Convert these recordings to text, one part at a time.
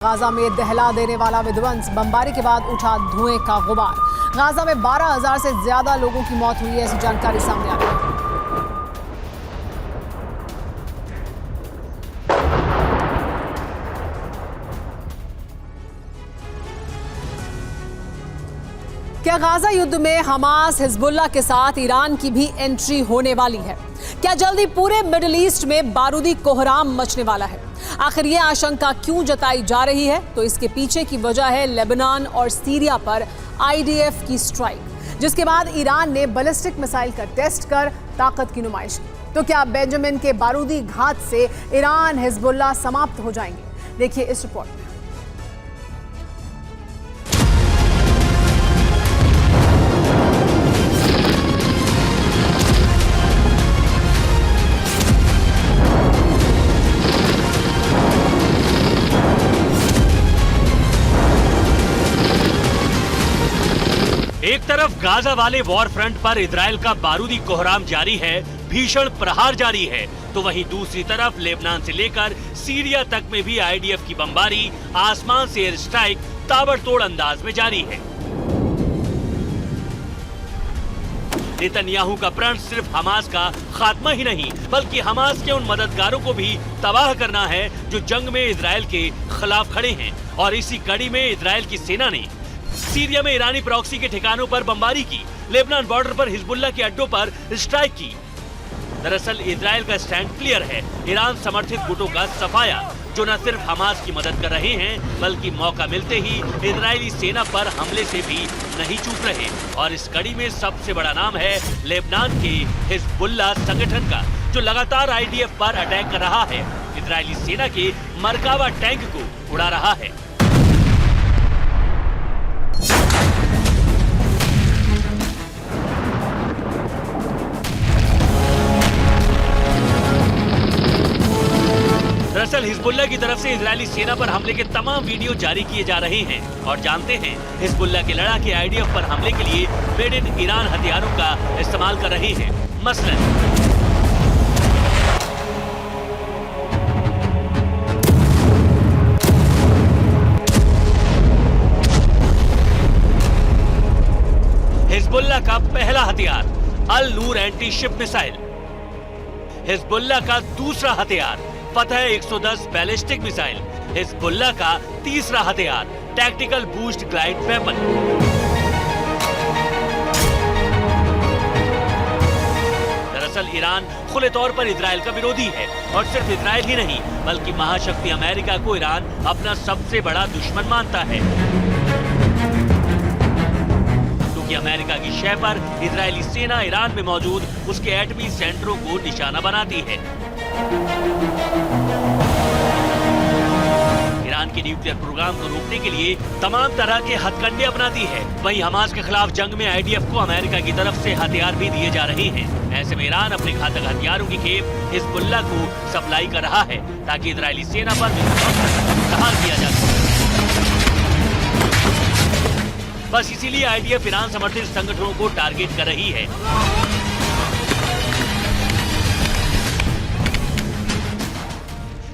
Gaza में दहला देने वाला विध्वंस, बमबारी के बाद उठा धुएं का गुबार। गाजा में 12,000 से ज्यादा लोगों की मौत हुई है, ऐसी जानकारी सामने आ रही है। क्या गाजा युद्ध में हमास हिजबुल्लाह के साथ ईरान की भी एंट्री होने वाली है? क्या जल्दी पूरे मिडिल ईस्ट में बारूदी कोहराम मचने वाला है? आखिर ये आशंका क्यों जताई जा रही है? तो इसके पीछे की वजह है लेबनान और सीरिया पर आईडीएफ की स्ट्राइक, जिसके बाद ईरान ने बैलिस्टिक मिसाइल का टेस्ट कर ताकत की नुमाइश की। तो क्या बेंजामिन के बारूदी घात से ईरान हिजबुल्लाह समाप्त हो जाएंगे? देखिए इस रिपोर्ट में। एक तरफ गाजा वाले वॉर फ्रंट पर इजराइल का बारूदी कोहराम जारी है, भीषण प्रहार जारी है, तो वहीं दूसरी तरफ लेबनान से लेकर सीरिया तक में भी आईडीएफ की बमबारी, आसमान से एयर स्ट्राइक ताबड़तोड़ अंदाज में जारी है। नेतन्याहू का प्रण सिर्फ हमास का खात्मा ही नहीं, बल्कि हमास के उन मददगारों को भी तबाह करना है जो जंग में इजराइल के खिलाफ खड़े हैं। और इसी कड़ी में इजराइल की सेना ने सीरिया में ईरानी प्रॉक्सी के ठिकानों पर बमबारी की, लेबनान बॉर्डर पर हिजबुल्लाह के अड्डों पर स्ट्राइक की। दरअसल इजराइल का स्टैंड क्लियर है, ईरान समर्थित गुटों का सफाया, जो न सिर्फ हमास की मदद कर रहे हैं, बल्कि मौका मिलते ही इजरायली सेना पर हमले से भी नहीं चूक रहे। और इस कड़ी में सबसे बड़ा नाम है लेबनान के हिजबुल्लाह संगठन का, जो लगातार आईडीएफ पर अटैक कर रहा है, इजरायली सेना के मरकावा टैंक को उड़ा रहा है। दरअसल हिजबुल्लाह की तरफ से इजरायली सेना पर हमले के तमाम वीडियो जारी किए जा रहे हैं और जानते हैं हिजबुल्लाह के लड़ाके आईडीएफ पर हमले के लिए मेड इन ईरान हथियारों का इस्तेमाल कर रहे हैं। मसलन हिजबुल्लाह का पहला हथियार अल नूर एंटी शिप मिसाइल, हिजबुल्लाह का दूसरा हथियार फतह 110 बैलिस्टिक मिसाइल, हिजबुल्लाह का तीसरा हथियार टैक्टिकल बूस्ट ग्लाइड वेपन। दरअसल ईरान खुले तौर पर इजराइल का विरोधी है और सिर्फ इजराइल ही नहीं, बल्कि महाशक्ति अमेरिका को ईरान अपना सबसे बड़ा दुश्मन मानता है, क्योंकि अमेरिका की शय पर इजरायली सेना ईरान में मौजूद उसके एटमी सेंटरों को निशाना बनाती है। ईरान के न्यूक्लियर प्रोग्राम को रोकने के लिए तमाम तरह के हथकंडे अपनाती है। वहीं हमास के खिलाफ जंग में आईडीएफ को अमेरिका की तरफ से हथियार भी दिए जा रहे हैं। ऐसे में ईरान अपने घातक हथियारों की खेप हिजबुल्लाह को सप्लाई कर रहा है, ताकि इजरायली सेना पर प्रहार किया जा सके। बस इसीलिए आईडीएफ ईरान समर्थित संगठनों को टारगेट कर रही है।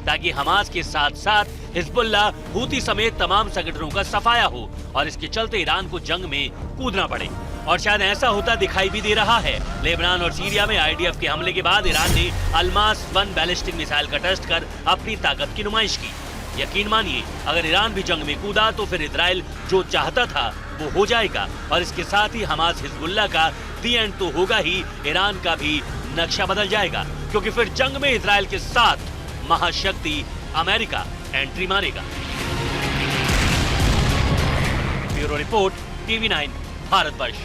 ताकि हमास के साथ साथ हिजबुल्लाह, हूती समेत तमाम संगठनों का सफाया हो और इसके चलते ईरान को जंग में कूदना पड़े। और शायद ऐसा होता दिखाई भी दे रहा है। लेबनान और सीरिया में आईडीएफ के हमले के बाद ईरान ने अल्मास 1 बैलिस्टिक मिसाइल का टेस्ट कर अपनी ताकत की नुमाइश की। यकीन मानिए, अगर ईरान भी जंग में कूदा तो फिर इजराइल जो चाहता था वो हो जाएगा। और इसके साथ ही हमास हिजबुल्लाह का दी एंड तो होगा ही, ईरान का भी नक्शा बदल जाएगा, क्योंकि फिर जंग में इजराइल के साथ महाशक्ति अमेरिका एंट्री मारेगा। Bureau report, TV9 Bharatvarsh.